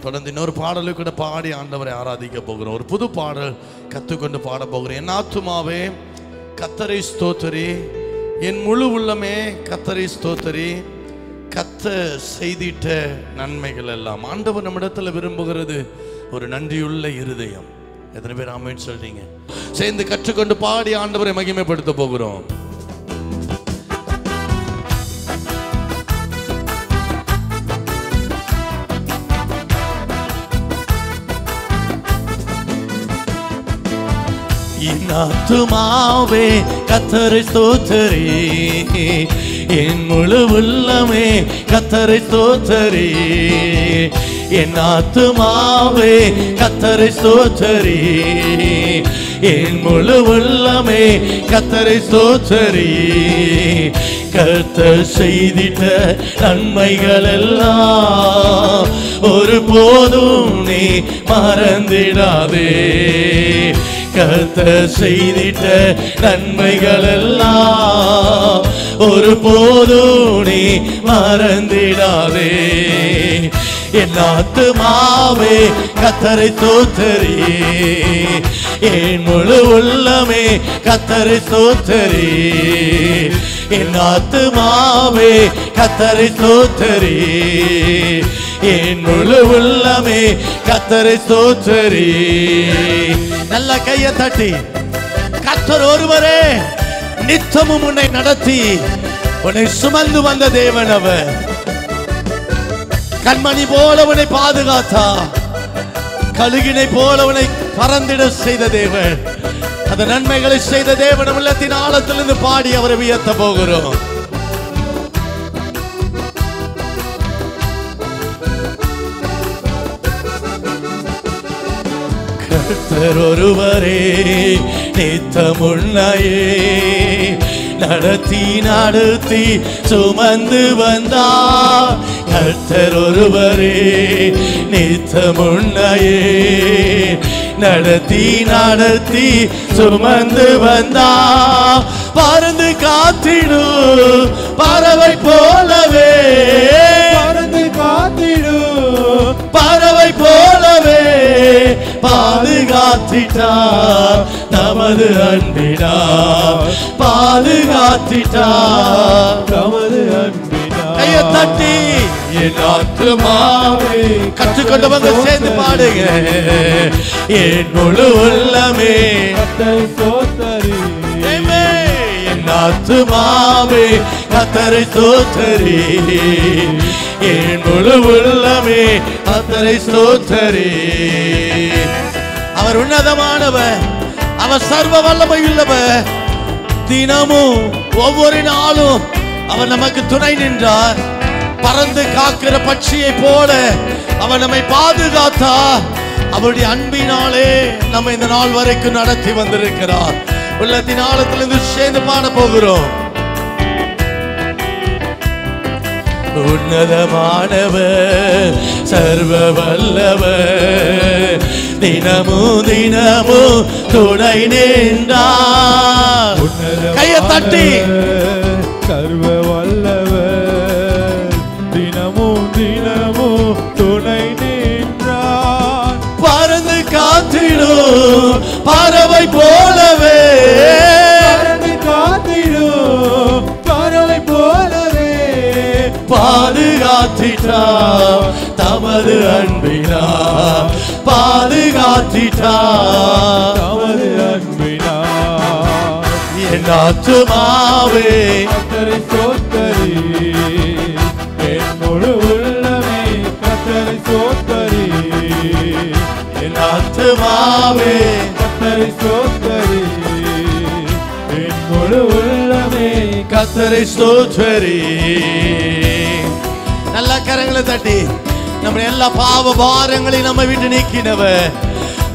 தொடர்ந்து இன்னொரு பாடலை கூட பாடி ஆண்டவரை ஆராதிக்க போகிறோம். ஒரு புது பாடல் கற்றுக்கொண்டு பாட போகிறோம். என் ஆத்துமாவே கர்த்தரை ஸ்தோத்திரி, என் முழு உள்ளமே கர்த்தரை ஸ்தோத்திரி, கர்த்தர் செய்திட்ட நன்மைகள் எல்லாம். ஆண்டவர் நம்மிடத்துல விரும்புகிறது ஒரு நன்றியுள்ள இருதயம். எத்தனை பேர் ஆமென் சொல்றீங்க? சேர்ந்து கற்றுக்கொண்டு பாடி ஆண்டவரை மகிமைப்படுத்த போகிறோம். என் ஆத்துமாவே கர்த்தரை ஸ்தோத்திரி, என் முழு உள்ளமே கர்த்தரை ஸ்தோத்திரி, என் ஆத்துமாவே கர்த்தரை ஸ்தோத்திரி, என் முழு உள்ளமே கர்த்தரை ஸ்தோத்திரி, கர்த்தர் செய்திட்ட நன்மைகள் எல்லாம் ஒரு போதும் நீ மறந்திடாதே, கர்த்தர் செய்திட்ட நன்மைகள் எல்லாம் ஒரு போதும் நீ மறந்திடாதே. என் ஆத்துமாவே கர்த்தரை ஸ்தோத்திரி, என் முழு உள்ளமே கர்த்தரை ஸ்தோத்திரி, என் ஆத்துமாவே கர்த்தரை ஸ்தோத்திரி, என் முழு உள்ளமே கர்த்தரை ஸ்தோத்திரி. நல்ல கையை தட்டி கர்த்தர் ஒருவரே நித்தமும் உன்னை நடத்தி உன்னை சுமந்து வந்த தேவன் அவர். கண்மணி போல உன்னை பாதுகாத்தா, கழுகினை போல உன்னை பறந்திட செய்த தேவன். அந்த நன்மைகளை செய்த தேவன் உள்ளத்தின் ஆழத்திலிருந்து பாடி அவரை உயர்த்த போகிறோம். கர்த்தர் ஒருவரே நித்தம் உன்னையே நடத்தி நடத்தி சுமந்து வந்தார். கர்த்தர் ஒருவரே நித்தம் உன்னையே நடத்தி நடத்தி சுமந்து வந்தார். பறந்து காத்திடு பறவை போலவே, பறந்து காத்திடு பறவை போலவே பாதுகாத்திட்டார் நமது அன்பினார், பாதுகாத்திட்டார் நமது அன்பினார். கையை தட்டி என் ஆத்துமாவே கற்றுக்கொண்டவங்க சேர்ந்து பாடுங்க. என் முழு உள்ளமே கர்த்தரை ஸ்தோத்திரி, என் ஆத்துமாவே கர்த்தரை ஸ்தோத்திரி, என் முழு உள்ளமே கர்த்தரை ஸ்தோத்திரி. அவர் உன்னதமானவர், அவர் சர்வ வல்லமை உள்ளவர். தினமும் ஒவ்வொரு நாளும் அவர் நமக்கு துணை நின்றார். பறந்து காக்கிற பட்சியை போல அவர் நம்மை பாதுகாத்தார். அவருடைய அன்பினாலே நம்ம இந்த நாள் வரைக்கும் நடத்தி வந்திருக்கிறார். உள்ளத்தின் ஆழத்திலிருந்து சேர்ந்து பாட போகிறோம். உன்னதமானவர் சர்வ வல்லவர், தினமும் தினமும் துணை நின்றார். கையை தட்டி சர்வ வல்லவர், தினமும் தினமும் துணை நின்றார். பறந்து காத்திடும் பறவை போலவே, பறந்து காத்திடும் பறவை போலவே பாதுகாத்திட்டார் தமது அன்பினார், பாதுகாத்திட்டார் நமது அன்பினார். என் ஆத்துமாவே கர்த்தரை ஸ்தோத்திரி, என் முழு உள்ளமே கர்த்தரை ஸ்தோத்திரி, என் ஆத்துமாவே கர்த்தரை ஸ்தோத்திரி, என் முழு உள்ளமே கர்த்தரை ஸ்தோத்திரி. நல்ல கரங்களை தட்டி நம்ம எல்லா பாவ பாரங்களையும் நம்ம விட்டு நீக்கினவர்.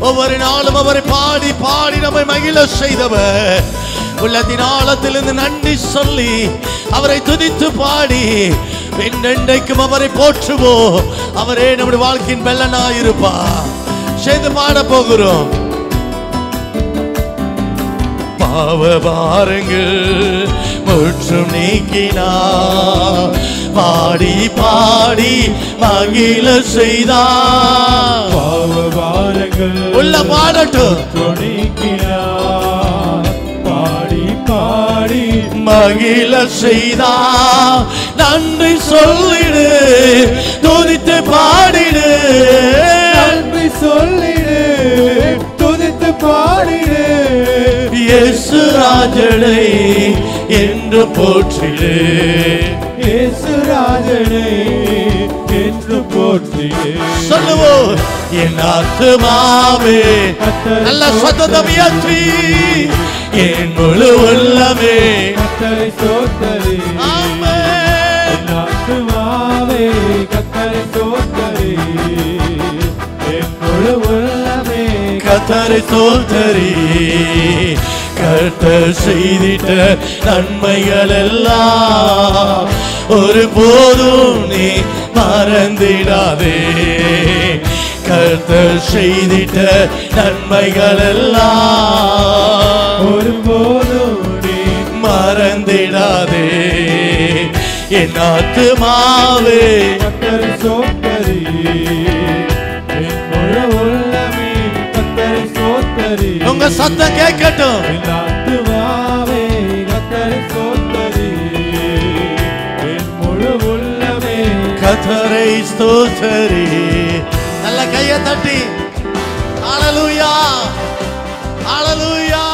ஒவ்வொரு நாளும் அவரை பாடி பாடி நம்மை மகிழ செய்தவர். உள்ளத்தின் ஆழத்திலிருந்து நன்றி சொல்லி அவரை துதித்து பாடி என்றென்றைக்கும் அவரை போற்றுவோம். அவரே நம்முடைய வாழ்க்கையின் பெல்லனாயிருப்பா. சேர்ந்து பாட போகிறோம். பாவ பாரங்கள் முற்றும் நீக்கினார், பாடி பாடி மகிழ செய்தார். பாவ பாரங்கள் உள்ள பாடட்டும். நீக்கினார். பாடி பாடி மகிழ செய்தார். நன்றி சொல்லிடு, துதித்து பாடிடு. நன்றி சொல்லிடு, துதித்து பாடிடு. இயேசு ராஜனை என்று போற்றிடு. இயேசு ராஜனை என்று போற்றிடு. சொல்லுவோம். என் ஆத்துமாவே நல்ல சத்தம் உயர்த்தி, என் முழு உள்ளமே கர்த்தரை ஸ்தோத்திரி. ஆமென். என் ஆத்துமாவே கர்த்தரை ஸ்தோத்திரி. என் முழு உள்ளமே கர்த்தரை ஸ்தோத்திரி. கர்த்தர் செய்திட்ட நன்மைகள் எல்லாம் ஒருபோதும் நீ மறந்திடாதே. கர்த்தர் செய்திட்ட நன்மைகள் எல்லாம் ஒருபோதும் நீ மறந்திடாதே. என் ஆத்துமாவே கர்த்தரை ஸ்தோத்திரி. என் முழு உள்ளமே கர்த்தரை ஸ்தோத்திரி. உங்க சத்தம் கேட்கட்டும். என் ஆத்துமாவே கர்த்தரை ஸ்தோத்திரி. என் முழு உள்ளமே கர்த்தரை ஸ்தோத்திரி. நல்ல கையை தட்டி ஹல்லேலூயா, ஹல்லேலூயா.